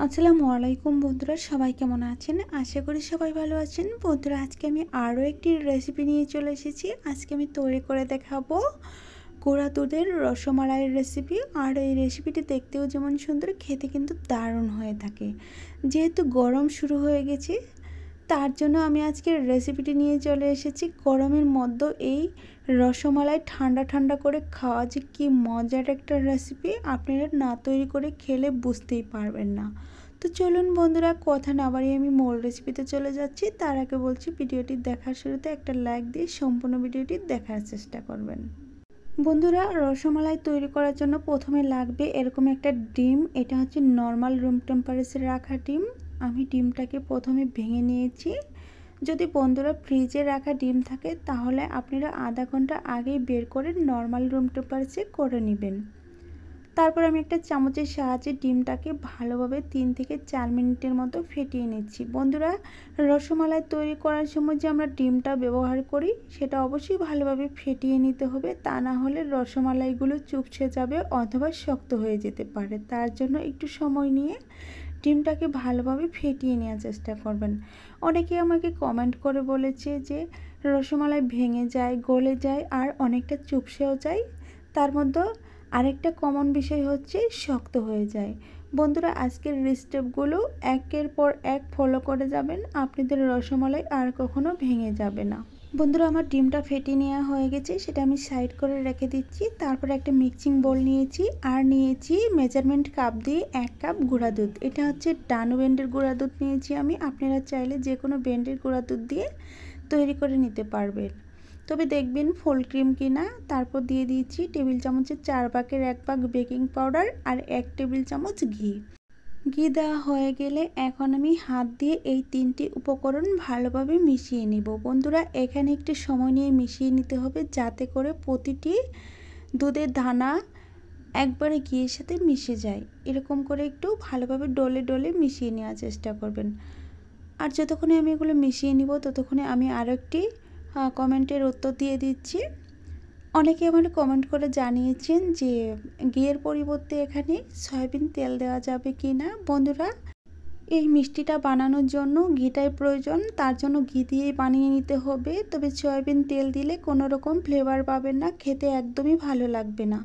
আসসালামু আলাইকুম বন্ধুরা, সবাই কেমন আছেন? আশা করি সবাই ভালো আছেন। বন্ধুরা, আজকে আমি আরও একটি রেসিপি নিয়ে চলে এসেছি। আজকে আমি তৈরি করে দেখাবো গুঁড়া দুধের রসমালাইয়ের রেসিপি। আর এই রেসিপিটি দেখতেও যেমন সুন্দর, খেতে কিন্তু দারুণ হয়ে থাকে। যেহেতু গরম শুরু হয়ে গেছে, তার জন্য আমি আজকের রেসিপিটি নিয়ে চলে এসেছি। গরমের মধ্যে এই রসমালাই ঠান্ডা ঠান্ডা করে খাওয়া যে কী মজার একটা রেসিপি, আপনারা না তৈরি করে খেলে বুঝতেই পারবেন না। তো চলুন বন্ধুরা, কথা না বাড়িয়ে আমি মূল রেসিপিতে চলে যাচ্ছি। তার আগে বলছি, ভিডিওটি দেখার শুরুতে একটা লাইক দিয়ে সম্পূর্ণ ভিডিওটি দেখার চেষ্টা করবেন। বন্ধুরা, রসমালাই তৈরি করার জন্য প্রথমে লাগবে এরকম একটা ডিম। এটা হচ্ছে নর্মাল রুম টেম্পারেচারে রাখা ডিম। আমি ডিমটাকে প্রথমে ভেঙে নিয়েছি। যদি বন্ধুরা ফ্রিজে রাখা ডিম থাকে, তাহলে আপনারা আধা ঘন্টা আগেই বের করে নর্মাল রুম টেম্পারেচারে করে নেবেন। তারপর আমি একটা চামচের সাহায্যে ডিমটাকে ভালোভাবে 3 থেকে 4 মিনিটের মতো ফেটিয়ে নিচ্ছি। বন্ধুরা, রসমালাই তৈরি করার সময় যে আমরা ডিমটা ব্যবহার করি, সেটা অবশ্যই ভালোভাবে ফেটিয়ে নিতে হবে। তা না হলে রসমালাইগুলো চুপসে যাবে অথবা শক্ত হয়ে যেতে পারে। তার জন্য একটু সময় নিয়ে ডিমটাকে ভালোভাবে ফেটিয়ে নেওয়ার চেষ্টা করবেন। অনেকে আমাকে কমেন্ট করে বলেছে যে রসমালাই ভেঙে যায়, গলে যায়, আর অনেকটা চুপসেও যায়। তার মধ্যে আরেকটা কমন বিষয় হচ্ছে শক্ত হয়ে যায়। বন্ধুরা, আজকের স্টেপগুলো একের পর এক ফলো করে যাবেন, আপনাদের রসমালাই আর কখনো ভেঙে যাবে না। বন্ধুরা, আমার ডিমটা ফেটে নেওয়া হয়ে গেছে, সেটা আমি সাইড করে রেখে দিচ্ছি। তারপর একটা মিক্সিং বোল নিয়েছি, আর নিয়েছি মেজারমেন্ট কাপ দিয়ে 1 কাপ গুঁড়া দুধ। এটা হচ্ছে ডানু ব্র্যান্ডের গুঁড়া দুধ নিয়েছি আমি। আপনারা চাইলে যে কোনো ব্র্যান্ডের গুঁড়া দুধ দিয়ে তৈরি করে নিতে পারবেন, তবে দেখবেন ফুল ক্রিম কিনা। তারপর দিয়ে দিয়েছি টেবিল চামচের 4 ভাগের 1 ভাগ বেকিং পাউডার আর 1 টেবিল চামচ ঘি। ঘি দেওয়া হয়ে গেলে এখন আমি হাত দিয়ে এই 3টি উপকরণ ভালোভাবে মিশিয়ে নিব। বন্ধুরা, এখানে একটু সময় নিয়ে মিশিয়ে নিতে হবে, যাতে করে প্রতিটি দুধের দানা একবারে ঘিয়ের সাথে মিশে যায়। এরকম করে একটু ভালোভাবে ডলে ডলে মিশিয়ে নেওয়ার চেষ্টা করবেন। আর যতক্ষণে আমি এগুলো মিশিয়ে নিব, ততক্ষণে আমি আরও একটি কমেন্টের উত্তর দিয়ে দিচ্ছি। অনেকে আমার কমেন্ট করে জানিয়েছেন যে ঘিয়ের পরিবর্তে এখানে সয়াবিন তেল দেওয়া যাবে কি না। বন্ধুরা, এই মিষ্টিটা বানানোর জন্য ঘিটাই প্রয়োজন, তার জন্য ঘি দিয়েই বানিয়ে নিতে হবে। তবে সয়াবিন তেল দিলে কোনো রকম ফ্লেভার পাবেন না, খেতে একদমই ভালো লাগবে না।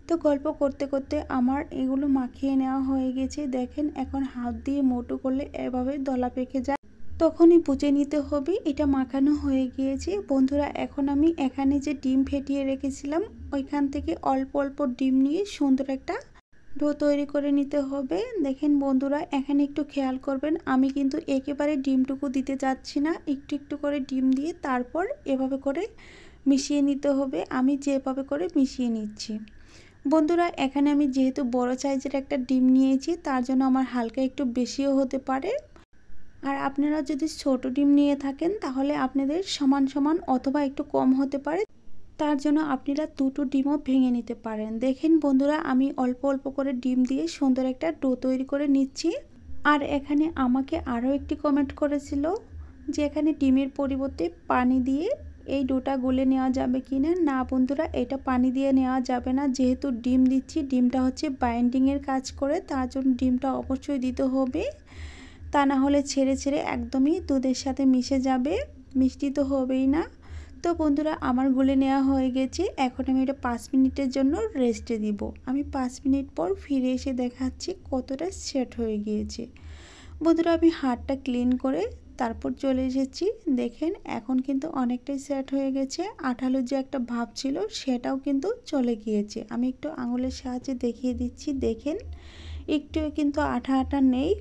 তো গল্প করতে করতে আমার এগুলো মাখিয়ে নেওয়া হয়ে গেছে। দেখেন, এখন হাত দিয়ে মোটো করলে এভাবে দলা পেকে যায়, তখনই বুঝে নিতে হবে এটা মাখানো হয়ে গিয়েছে। বন্ধুরা, এখন আমি এখানে যে ডিম ফেটিয়ে রেখেছিলাম, ওইখান থেকে অল্প অল্প ডিম নিয়ে সুন্দর একটা ডো তৈরি করে নিতে হবে। দেখেন বন্ধুরা, এখানে একটু খেয়াল করবেন, আমি কিন্তু একেবারে ডিমটুকু দিতে যাচ্ছি না, একটু একটু করে ডিম দিয়ে তারপর এভাবে করে মিশিয়ে নিতে হবে। আমি যেভাবে করে মিশিয়ে নিচ্ছি। বন্ধুরা, এখানে আমি যেহেতু বড় সাইজের একটা ডিম নিয়েছি, তার জন্য আমার হালকা একটু বেশিও হতে পারে। আর আপনারা যদি ছোট ডিম নিয়ে থাকেন, তাহলে আপনাদের সমান সমান অথবা একটু কম হতে পারে। তার জন্য আপনারা দুটো ডিমও ভেঙে নিতে পারেন। দেখেন বন্ধুরা, আমি অল্প অল্প করে ডিম দিয়ে সুন্দর একটা ডো তৈরি করে নিচ্ছি। আর এখানে আমাকে আরও একটি কমেন্ট করেছিল যে এখানে ডিমের পরিবর্তে পানি দিয়ে এই ডোটা গুলে নেওয়া যাবে কি না। না বন্ধুরা, এটা পানি দিয়ে নেওয়া যাবে না। যেহেতু ডিম দিচ্ছি, ডিমটা হচ্ছে বাইন্ডিংয়ের কাজ করে, তার জন্য ডিমটা অবশ্যই দিতে হবে। তা না হলে ছেড়ে ছেড়ে একদমই দুধের সাথে মিশে যাবে, মিষ্টি তো হবেই না। তো বন্ধুরা, আমার গুলে নেওয়া হয়ে গেছে। এখন আমি এটা 5 মিনিটের জন্য রেস্টে দিব। আমি 5 মিনিট পর ফিরে এসে দেখাচ্ছি কতটা সেট হয়ে গিয়েছে। বন্ধুরা, আমি হাতটা ক্লিন করে তারপর চলে এসেছি। দেখেন, এখন কিন্তু অনেকটাই সেট হয়ে গেছে। আঠালো যে একটা ভাব ছিল, সেটাও কিন্তু চলে গিয়েছে। আমি একটু আঙুলের সাহায্যে দেখিয়ে দিচ্ছি। দেখেন, একটুও কিন্তু আঠা আঠা নেই।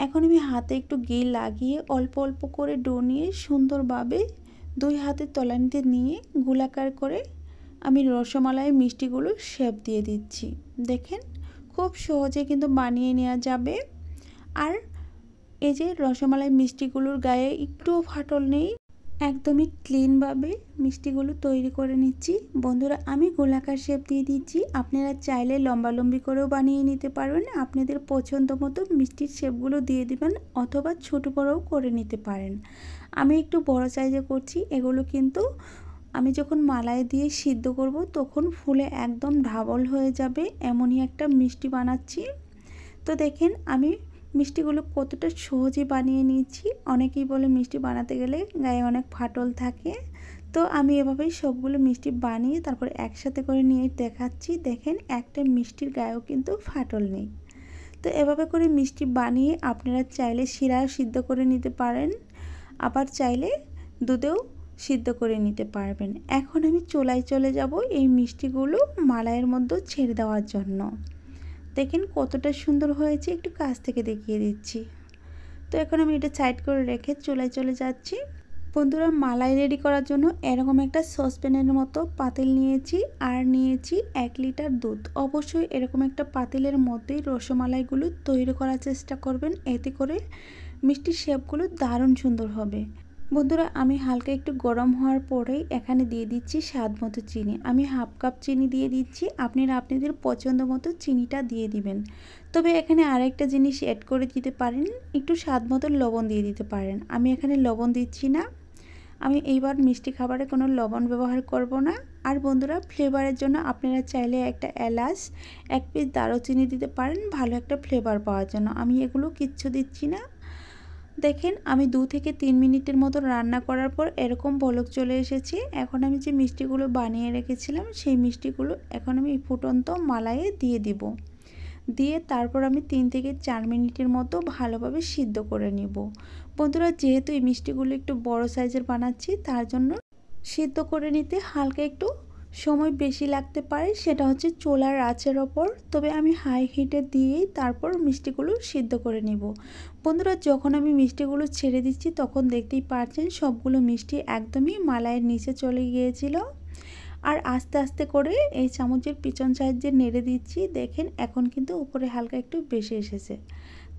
এখন আমি হাতে একটু ঘি লাগিয়ে অল্প অল্প করে ডো নিয়ে সুন্দরভাবে 2 হাতের তলানিতে নিয়ে গোলাকার করে আমি রসমালাই মিষ্টিগুলো শেপ দিয়ে দিচ্ছি। দেখেন, খুব সহজে কিন্তু বানিয়ে নেওয়া যাবে। আর এই যে রসমালাই মিষ্টিগুলোর গায়ে একটুও ফাটল নেই, একদমই ক্লিনভাবে মিষ্টিগুলো তৈরি করে নিচ্ছি। বন্ধুরা, আমি গোলাকার শেপ দিয়ে দিচ্ছি। আপনারা চাইলে লম্বালম্বি করেও বানিয়ে নিতে পারবেন। আপনাদের পছন্দ মতো মিষ্টির শেপগুলো দিয়ে দিবেন, অথবা ছোটো বড়ও করে নিতে পারেন। আমি একটু বড় সাইজে করছি। এগুলো কিন্তু আমি যখন মালাই দিয়ে সিদ্ধ করব, তখন ফুলে একদম ঢাবল হয়ে যাবে, এমনই একটা মিষ্টি বানাচ্ছি। তো দেখেন আমি মিষ্টিগুলো কতটা সহজে বানিয়ে নিয়েছি। অনেকেই বলে মিষ্টি বানাতে গেলে গায়ে অনেক ফাটল থাকে, তো আমি এভাবেই সবগুলো মিষ্টি বানিয়ে তারপর একসাথে করে নিয়ে দেখাচ্ছি। দেখেন একটা মিষ্টির গায়েও কিন্তু ফাটল নেই। তো এভাবে করে মিষ্টি বানিয়ে আপনারা চাইলে শিরাও সিদ্ধ করে নিতে পারেন, আবার চাইলে দুধেও সিদ্ধ করে নিতে পারবেন। এখন আমি চুলায় চলে যাব এই মিষ্টিগুলো মালাইয়ের মধ্যে ছেড়ে দেওয়ার জন্য। দেখেন কতটা সুন্দর হয়েছে, একটু কাছ থেকে দেখিয়ে দিচ্ছি। তো এখন আমি এটা সাইড করে রেখে চুলায় চলে যাচ্ছি। বন্ধুরা, মালাই রেডি করার জন্য এরকম একটা সসপ্যানের মতো পাতিল নিয়েছি আর নিয়েছি 1 লিটার দুধ। অবশ্যই এরকম একটা পাতিলের মধ্যেই রসমালাইগুলো তৈরি করার চেষ্টা করবেন, এতে করে মিষ্টির শেপগুলো দারুণ সুন্দর হবে। বন্ধুরা, আমি হালকা একটু গরম হওয়ার পরেই এখানে দিয়ে দিচ্ছি স্বাদ মতো চিনি। আমি হাফ কাপ চিনি দিয়ে দিচ্ছি, আপনারা আপনাদের পছন্দ মতো চিনিটা দিয়ে দিবেন। তবে এখানে আরেকটা জিনিস অ্যাড করে দিতে পারেন, একটু স্বাদ মতো লবণ দিয়ে দিতে পারেন। আমি এখানে লবণ দিচ্ছি না, আমি এইবার মিষ্টি খাবারে কোনো লবণ ব্যবহার করব না। আর বন্ধুরা, ফ্লেভারের জন্য আপনারা চাইলে একটা এলাচ, 1 পিস দারুচিনি দিতে পারেন ভালো একটা ফ্লেভার পাওয়ার জন্য। আমি এগুলো কিচ্ছু দিচ্ছি না। দেখেন আমি 2 থেকে 3 মিনিটের মতো রান্না করার পর এরকম বলক চলে এসেছে। এখন আমি যে মিষ্টিগুলো বানিয়ে রেখেছিলাম সেই মিষ্টিগুলো এখন আমি এই ফুটন্ত মালাইয়ে দিয়ে দিব। দিয়ে তারপর আমি 3 থেকে 4 মিনিটের মতো ভালোভাবে সিদ্ধ করে নিব। বন্ধুরা, যেহেতু এই মিষ্টিগুলো একটু বড় সাইজের বানাচ্ছি, তার জন্য সিদ্ধ করে নিতে হালকা একটু সময় বেশি লাগতে পারে, সেটা হচ্ছে চুলার আঁচের ওপর। তবে আমি হাই হিটে দিয়েই তারপর মিষ্টিগুলো সিদ্ধ করে নিব। বন্ধুরা, যখন আমি মিষ্টিগুলো ছেড়ে দিচ্ছি তখন দেখতেই পাচ্ছেন সবগুলো মিষ্টি একদমই মালাইয়ের নিচে চলে গিয়েছিল। আর আস্তে আস্তে করে এই চামচের পিছন সাইড দিয়ে নেড়ে দিচ্ছি। দেখেন এখন কিন্তু উপরে হালকা একটু বেশি এসেছে।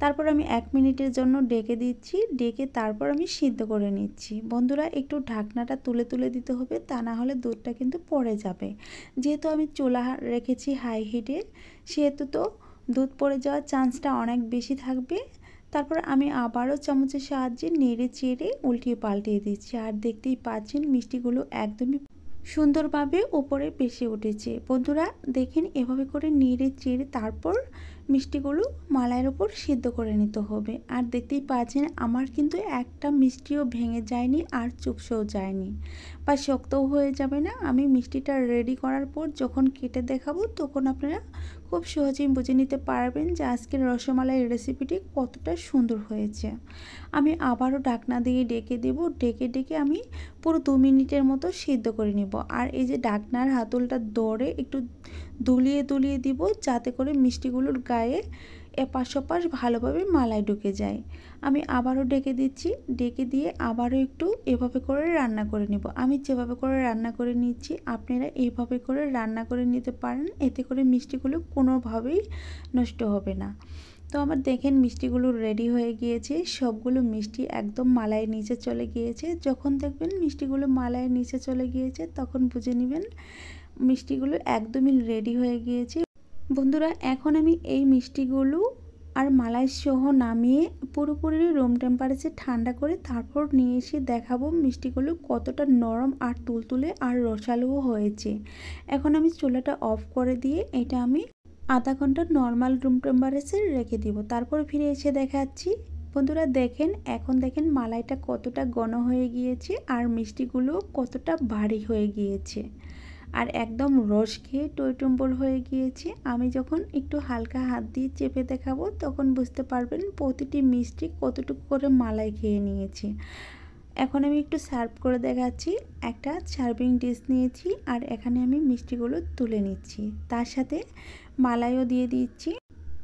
তারপর আমি 1 মিনিটের জন্য ডেকে দিচ্ছি, ডেকে তারপর আমি সিদ্ধ করে নিচ্ছি। বন্ধুরা, একটু ঢাকনাটা তুলে তুলে দিতে হবে, তা না হলে দুধটা কিন্তু পড়ে যাবে। যেহেতু আমি চুলা রেখেছি হাই হিটে, সেহেতু তো দুধ পড়ে যাওয়ার চান্সটা অনেক বেশি থাকবে। তারপর আমি আবারও চামচের সাহায্যে নেড়ে চেড়ে উল্টিয়ে পাল্টিয়ে দিচ্ছি। আর দেখতেই পাচ্ছেন মিষ্টিগুলো একদমই সুন্দরভাবে উপরে ভেসে উঠেছে। বন্ধুরা দেখেন, এভাবে করে নেড়ে চেড়ে তারপর মিষ্টিগুলো মালাইয়ের ওপর সিদ্ধ করে নিতে হবে। আর দেখতেই পাচ্ছেন আমার কিন্তু একটা মিষ্টিও ভেঙে যায়নি আর চুপসেও যায়নি বা শক্তও হয়ে যাবে না। আমি মিষ্টিটা রেডি করার পর যখন কেটে দেখাবো তখন আপনারা খুব সহজেই বুঝে নিতে পারবেন যে আজকের রসমালাই রেসিপিটি কতটা সুন্দর হয়েছে। আমি আবারও ঢাকনা দিয়ে ডেকে দেব, ডেকে ডেকে আমি পুরো 2 মিনিটের মতো সিদ্ধ করে নেব। আর এই যে ঢাকনার হাতলটা ধরে একটু দুলিয়ে দুলিয়ে দিব, যাতে করে মিষ্টিগুলোর গায়ে এপাশ ওপাশ ভালোভাবে মালাই ঢুকে যায়। আমি আবারও ডেকে দিচ্ছি, ডেকে দিয়ে আবারও একটু এভাবে করে রান্না করে নেব। আমি যেভাবে করে রান্না করে নিচ্ছি আপনারা এইভাবে করে রান্না করে নিতে পারেন, এতে করে মিষ্টিগুলো কোনোভাবেই নষ্ট হবে না। তো আমার দেখেন মিষ্টিগুলো রেডি হয়ে গিয়েছে, সবগুলো মিষ্টি একদম মালাইয়ের নিচে চলে গিয়েছে। যখন দেখবেন মিষ্টিগুলো মালাইয়ের নিচে চলে গিয়েছে তখন বুঝে নেবেন মিষ্টিগুলো একদমই রেডি হয়ে গিয়েছে। বন্ধুরা, এখন আমি এই মিষ্টিগুলো আর মালাই সহ নামিয়ে পুরোপুরি রুম টেম্পারেচারে ঠান্ডা করে তারপর নিয়ে এসে দেখাবো মিষ্টিগুলো কতটা নরম আর তুলতুলে আর রসালোও হয়েছে। এখন আমি চুলাটা অফ করে দিয়ে এটা আমি আধা ঘন্টা নর্মাল রুম টেম্পারেচারে রেখে দিব, তারপর ফিরে এসে দেখাচ্ছি। বন্ধুরা দেখেন, এখন দেখেন মালাইটা কতটা ঘন হয়ে গিয়েছে আর মিষ্টিগুলো কতটা ভারী হয়ে গিয়েছে আর একদম রস খেয়ে টইটুম্বর হয়ে গিয়েছে। আমি যখন একটু হালকা হাত দিয়ে চেপে দেখাবো তখন বুঝতে পারবেন প্রতিটি মিষ্টি কতটুকু করে মালাই খেয়ে নিয়েছে। এখন আমি একটু সার্ভ করে দেখাচ্ছি। একটা সার্ভিং ডিশ নিয়েছি আর এখানে আমি মিষ্টিগুলো তুলে নিচ্ছি, তার সাথে মালাইও দিয়ে দিচ্ছি।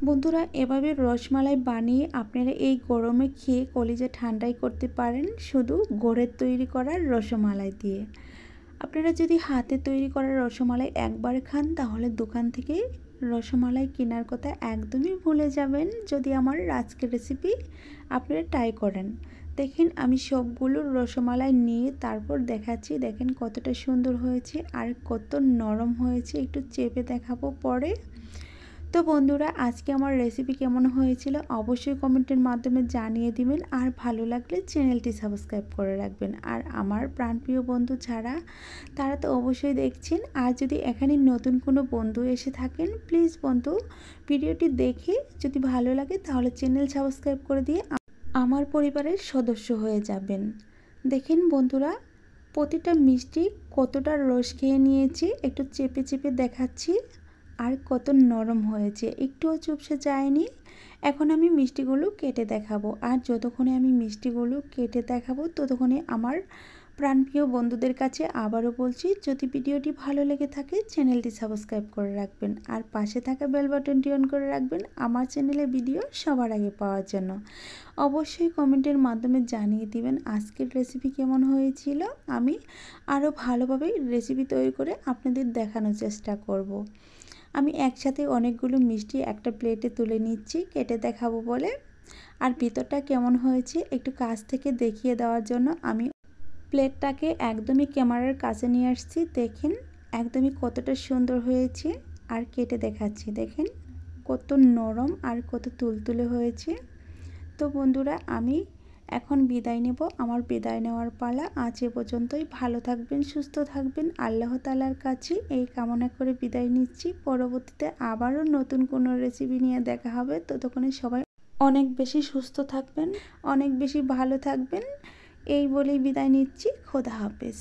বন্ধুরা, এভাবে রসমালাই বানিয়ে আপনারা এই গরমে খেয়ে কলিজা ঠান্ডাই করতে পারেন শুধু ঘরের তৈরি করা রসমালাই দিয়ে। আপনারা যদি হাতে তৈরি করা রসমালাই একবার খান তাহলে দোকান থেকে রসমালাই কেনার কথা একদমই ভুলে যাবেন যদি আমার আজকের রেসিপি আপনারা ট্রাই করেন। দেখেন আমি সবগুলো রসমালাই নিয়ে তারপর দেখাচ্ছি। দেখেন কতটা সুন্দর হয়েছে আর কত নরম হয়েছে, একটু চেপে দেখাবো পরে। তো বন্ধুরা আজকে আমার রেসিপি কেমন হয়েছিল অবশ্যই কমেন্টের মাধ্যমে জানিয়ে দিবেন, আর ভালো লাগলে চ্যানেলটি সাবস্ক্রাইব করে রাখবেন। আর আমার প্রাণপ্রিয় বন্ধু যারা তারা তো অবশ্যই দেখছেন, আর যদি এখানে নতুন কোনো বন্ধু এসে থাকেন প্লিজ বন্ধু ভিডিওটি দেখে যদি ভালো লাগে তাহলে চ্যানেল সাবস্ক্রাইব করে দিয়ে আমার পরিবারের সদস্য হয়ে যাবেন। দেখেন বন্ধুরা প্রতিটা মিষ্টি কতটা রস খেয়ে নিয়েছি, একটু চেপে চেপে দেখাচ্ছি, আর কত নরম হয়েছে, একটুও চুপসে যায়নি। এখন আমি মিষ্টিগুলো কেটে দেখাবো, আর যতক্ষণে আমি মিষ্টিগুলো কেটে দেখাবো ততক্ষণে আমার প্রাণপ্রিয় বন্ধুদের কাছে আবারও বলছি, যদি ভিডিওটি ভালো লেগে থাকে চ্যানেলটি সাবস্ক্রাইব করে রাখবেন, আর পাশে থাকা বেল বাটনটি অন করে রাখবেন আমার চ্যানেলে ভিডিও সবার আগে পাওয়ার জন্য। অবশ্যই কমেন্টের মাধ্যমে জানিয়ে দিবেন আজকের রেসিপি কেমন হয়েছিল। আমি আরও ভালোভাবে রেসিপি তৈরি করে আপনাদের দেখানোর চেষ্টা করব। আমি একসাথে অনেকগুলো মিষ্টি একটা প্লেটে তুলে নিচ্ছি কেটে দেখাবো বলে, আর ভিতরটা কেমন হয়েছে একটু কাছ থেকে দেখিয়ে দেওয়ার জন্য আমি প্লেটটাকে একদমই ক্যামেরার কাছে নিয়ে আসছি। দেখেন একদমই কতটা সুন্দর হয়েছে, আর কেটে দেখাচ্ছি দেখেন কত নরম আর কত তুলতুলে হয়েছে। তো বন্ধুরা আমি এখন বিদায় নেব, আমার বিদায় নেওয়ার পালা। আজ এ পর্যন্তই। ভালো থাকবেন, সুস্থ থাকবেন, আল্লাহ তাআলার কাছে এই কামনা করে বিদায় নিচ্ছি। পরবর্তীতে আবারও নতুন কোনো রেসিপি নিয়ে দেখা হবে, ততক্ষণে সবাই অনেক বেশি সুস্থ থাকবেন, অনেক বেশি ভালো থাকবেন, এই বলেই বিদায় নিচ্ছি। খোদা হাফেজ।